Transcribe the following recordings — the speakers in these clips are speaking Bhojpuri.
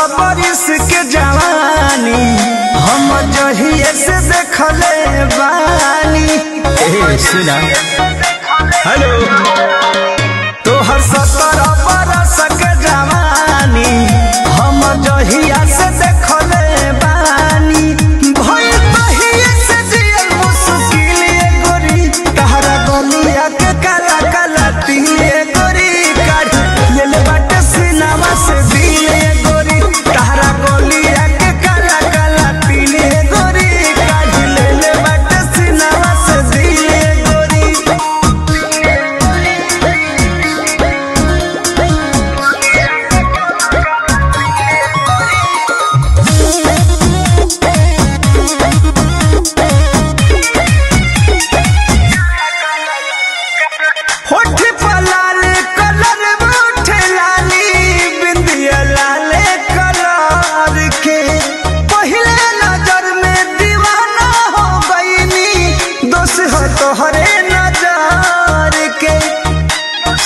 बरिस के जवानी हम जहिए से देखले बानी। सुना हेलो तोहर 17 बरस के जवानी हम जहिया से देखले बानी। भइल तहिए से जियल मुश्किल गोरी तहरा गलिया के काला काला तिले गोरी काढ़ लेल बाटे सिनामा से दिले गोरी तहरा गलिया के काला काला तिले गोरी काढ़ लेल बाटे सिनामा से दिले गोरी। होठ पर लाल कलर उठे लाली बिंदिया लाल कलर के पहले नजर में दीवाना हो गईनी दोष हो तोहरे नजर के।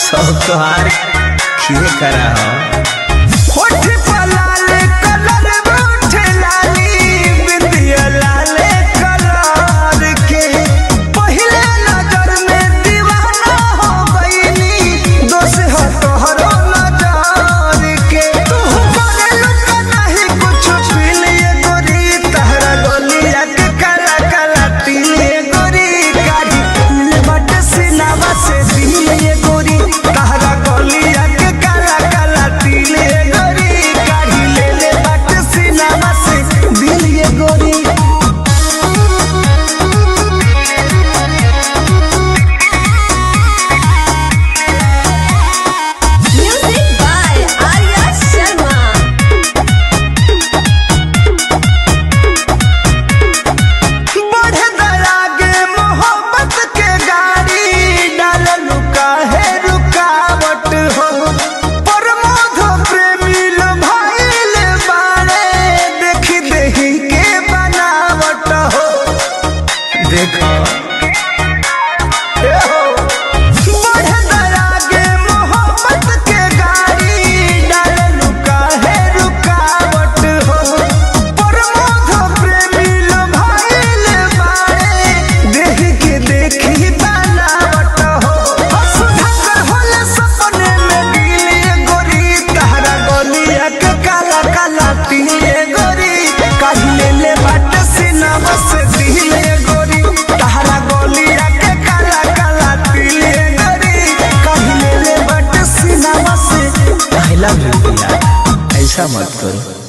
सब तोहार खिए करा हो। होठ पर लाल कलर उठे लाली बिंदिया लाल कलर के पहले नजर में दीवाना हो गईनी दोष हो तोहरो नजर के। तू करे लुका नहीं कुछ पीलिए गोरी तहरा गलिया के काला काला तिले गोरी काढ़ी ले बट सिनावा से दिले गोरी तहरा गलिया के काला काला तिले गोरी काढ़ी ले बट सिनावा से दिले गोरी। Music by Arya Sharma. बढ़े दरागे मोहब्बत के गाड़ी डाल लुका है रुकावट हो प्रमोद प्रेमी लो भाईल बाड़े देखी देही के बनावट हो। देखो बढ़े दरागे मोहब्बत के गाड़ी डाल लुका है रुकावट हो प्रमोद प्रेमी लो भाईल बाड़े देही के देखी बनावट हो। सुधाकर होले सपने में दिले गोरी तहरा गलिया के काला काला तिले गोरी काढ़ले ले बाट सिनामा से दिले गोरी तहरा गलिया के काला काला तिले गोरी काढ़ले ले बाट सिनामा से। आई लव यू यार, ऐसा मत करो।